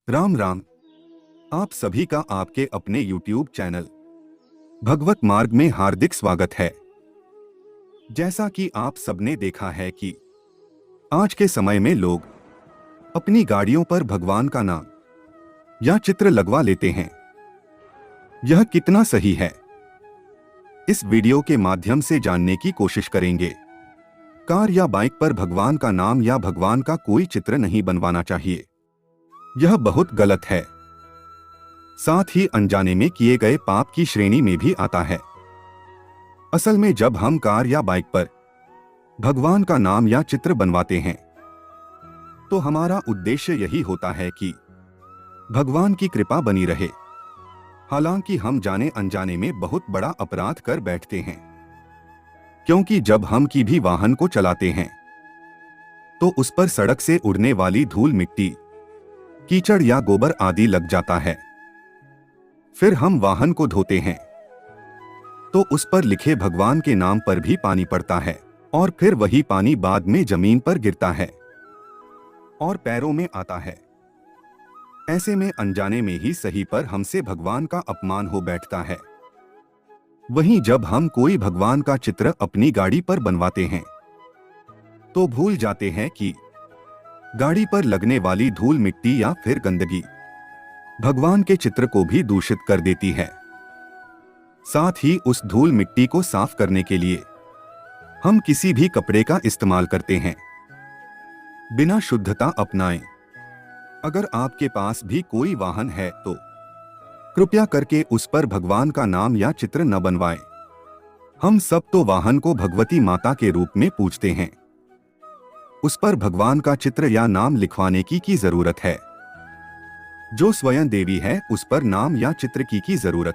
राम राम। आप सभी का आपके अपने YouTube चैनल भगवत मार्ग में हार्दिक स्वागत है। जैसा कि आप सबने देखा है कि आज के समय में लोग अपनी गाड़ियों पर भगवान का नाम या चित्र लगवा लेते हैं। यह कितना सही है, इस वीडियो के माध्यम से जानने की कोशिश करेंगे। कार या बाइक पर भगवान का नाम या भगवान का कोई चित्र नहीं बनवाना चाहिए। यह बहुत गलत है, साथ ही अनजाने में किए गए पाप की श्रेणी में भी आता है। असल में जब हम कार या बाइक पर भगवान का नाम या चित्र बनवाते हैं तो हमारा उद्देश्य यही होता है कि भगवान की कृपा बनी रहे। हालांकि हम जाने अनजाने में बहुत बड़ा अपराध कर बैठते हैं, क्योंकि जब हम की भी वाहन को चलाते हैं तो उस पर सड़क से उड़ने वाली धूल, मिट्टी, कीचड़ या गोबर आदि लग जाता है। फिर हम वाहन को धोते हैं तो उस पर लिखे भगवान के नाम पर भी पानी पड़ता है और फिर वही पानी बाद में जमीन पर गिरता है और पैरों में आता है। ऐसे में अनजाने में ही सही पर हमसे भगवान का अपमान हो बैठता है। वहीं जब हम कोई भगवान का चित्र अपनी गाड़ी पर बनवाते हैं तो भूल जाते हैं कि गाड़ी पर लगने वाली धूल, मिट्टी या फिर गंदगी भगवान के चित्र को भी दूषित कर देती है। साथ ही उस धूल मिट्टी को साफ करने के लिए हम किसी भी कपड़े का इस्तेमाल करते हैं, बिना शुद्धता अपनाएं। अगर आपके पास भी कोई वाहन है तो कृपया करके उस पर भगवान का नाम या चित्र न बनवाएं। हम सब तो वाहन को भगवती माता के रूप में पूजते हैं, उस पर भगवान का चित्र या नाम लिखवाने की जरूरत है। जो स्वयं देवी है उस पर नाम या चित्र की जरूरत।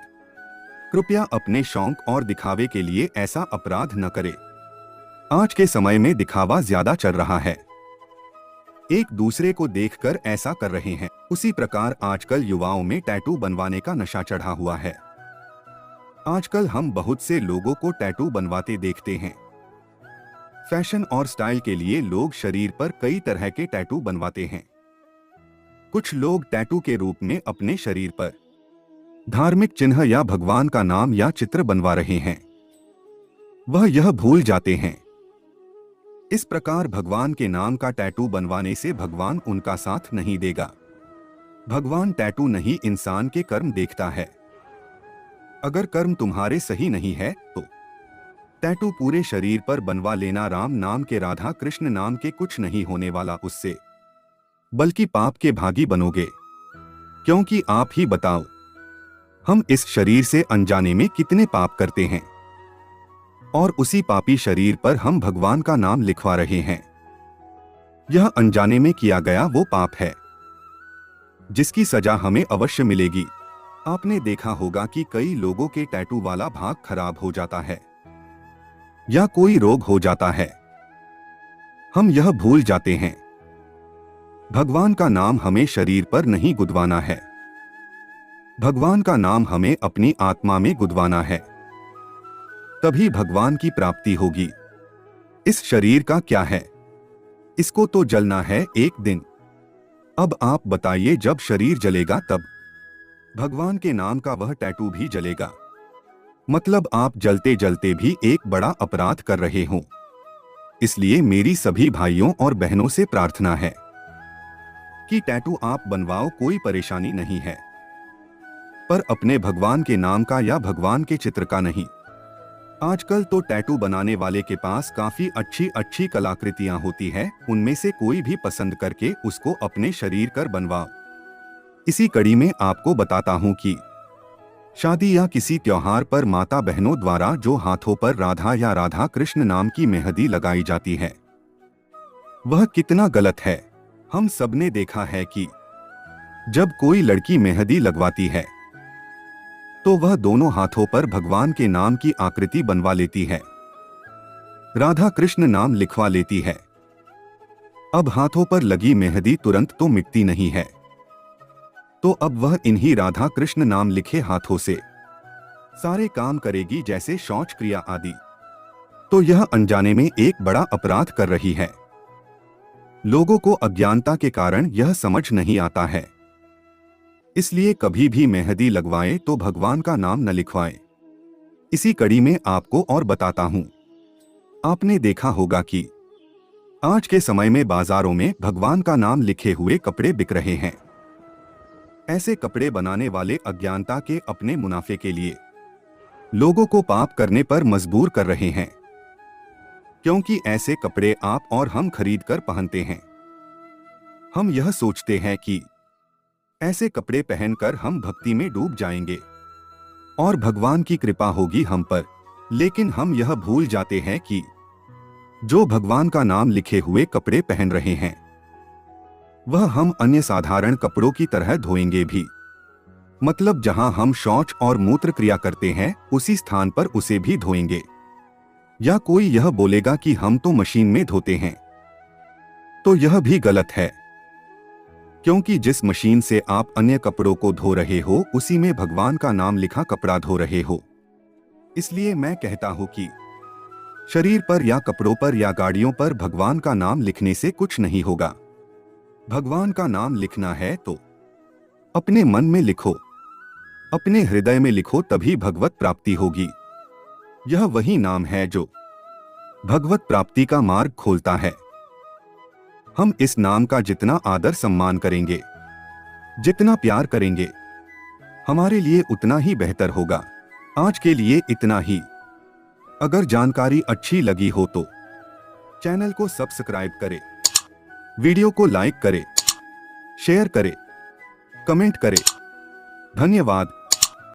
कृपया अपने शौक और दिखावे के लिए ऐसा अपराध न करें। आज के समय में दिखावा ज्यादा चल रहा है, एक दूसरे को देखकर ऐसा कर रहे हैं। उसी प्रकार आजकल युवाओं में टैटू बनवाने का नशा चढ़ा हुआ है। आजकल हम बहुत से लोगों को टैटू बनवाते देखते हैं। फैशन और स्टाइल के लिए लोग शरीर पर कई तरह के टैटू बनवाते हैं। कुछ लोग टैटू के रूप में अपने शरीर पर धार्मिक चिन्ह या भगवान का नाम या चित्र बनवा रहे हैं। वह यह भूल जाते हैं, इस प्रकार भगवान के नाम का टैटू बनवाने से भगवान उनका साथ नहीं देगा। भगवान टैटू नहीं, इंसान के कर्म देखता है। अगर कर्म तुम्हारे सही नहीं है तो टैटू पूरे शरीर पर बनवा लेना। राम नाम के, राधा कृष्ण नाम के कुछ नहीं होने वाला उससे, बल्कि पाप के भागी बनोगे। क्योंकि आप ही बताओ, हम इस शरीर से अनजाने में कितने पाप करते हैं और उसी पापी शरीर पर हम भगवान का नाम लिखवा रहे हैं। यह अनजाने में किया गया वो पाप है जिसकी सजा हमें अवश्य मिलेगी। आपने देखा होगा कि कई लोगों के टैटू वाला भाग खराब हो जाता है या कोई रोग हो जाता है। हम यह भूल जाते हैं, भगवान का नाम हमें शरीर पर नहीं गुदवाना है, भगवान का नाम हमें अपनी आत्मा में गुदवाना है। तभी भगवान की प्राप्ति होगी। इस शरीर का क्या है, इसको तो जलना है एक दिन। अब आप बताइए, जब शरीर जलेगा तब भगवान के नाम का वह टैटू भी जलेगा। मतलब आप जलते जलते भी एक बड़ा अपराध कर रहे हो। इसलिए मेरी सभी भाइयों और बहनों से प्रार्थना है कि टैटू आप बनवाओ, कोई परेशानी नहीं है, पर अपने भगवान के नाम का या भगवान के चित्र का नहीं। आजकल तो टैटू बनाने वाले के पास काफी अच्छी अच्छी कलाकृतियां होती है, उनमें से कोई भी पसंद करके उसको अपने शरीर कर बनवाओ। इसी कड़ी में आपको बताता हूं कि शादी या किसी त्योहार पर माता बहनों द्वारा जो हाथों पर राधा या राधा कृष्ण नाम की मेहंदी लगाई जाती है, वह कितना गलत है। हम सबने देखा है कि जब कोई लड़की मेहंदी लगवाती है तो वह दोनों हाथों पर भगवान के नाम की आकृति बनवा लेती है, राधा कृष्ण नाम लिखवा लेती है। अब हाथों पर लगी मेहंदी तुरंत तो मिटती नहीं है, तो अब वह इन्हीं राधा कृष्ण नाम लिखे हाथों से सारे काम करेगी, जैसे शौच, क्रिया आदि। तो यह अनजाने में एक बड़ा अपराध कर रही है। लोगों को अज्ञानता के कारण यह समझ नहीं आता है इसलिए कभी भी मेहंदी लगवाएं तो भगवान का नाम न लिखवाएं। इसी कड़ी में आपको और बताता हूं। आपने देखा होगा कि आज के समय में बाजारों में भगवान का नाम लिखे हुए कपड़े बिक रहे हैं। ऐसे कपड़े बनाने वाले अज्ञानता के अपने मुनाफे के लिए लोगों को पाप करने पर मजबूर कर रहे हैं, क्योंकि ऐसे कपड़े आप और हम खरीद कर पहनते हैं। हम यह सोचते हैं कि ऐसे कपड़े पहनकर हम भक्ति में डूब जाएंगे और भगवान की कृपा होगी हम पर, लेकिन हम यह भूल जाते हैं कि जो भगवान का नाम लिखे हुए कपड़े पहन रहे हैं वह हम अन्य साधारण कपड़ों की तरह धोएंगे भी। मतलब जहां हम शौच और मूत्र क्रिया करते हैं उसी स्थान पर उसे भी धोएंगे। या कोई यह बोलेगा कि हम तो मशीन में धोते हैं, तो यह भी गलत है, क्योंकि जिस मशीन से आप अन्य कपड़ों को धो रहे हो उसी में भगवान का नाम लिखा कपड़ा धो रहे हो। इसलिए मैं कहता हूं कि शरीर पर या कपड़ों पर या गाड़ियों पर भगवान का नाम लिखने से कुछ नहीं होगा। भगवान का नाम लिखना है तो अपने मन में लिखो, अपने हृदय में लिखो, तभी भगवत प्राप्ति होगी। यह वही नाम है जो भगवत प्राप्ति का मार्ग खोलता है। हम इस नाम का जितना आदर सम्मान करेंगे, जितना प्यार करेंगे, हमारे लिए उतना ही बेहतर होगा। आज के लिए इतना ही। अगर जानकारी अच्छी लगी हो तो चैनल को सब्सक्राइब करें, वीडियो को लाइक करें, शेयर करें, कमेंट करें। धन्यवाद।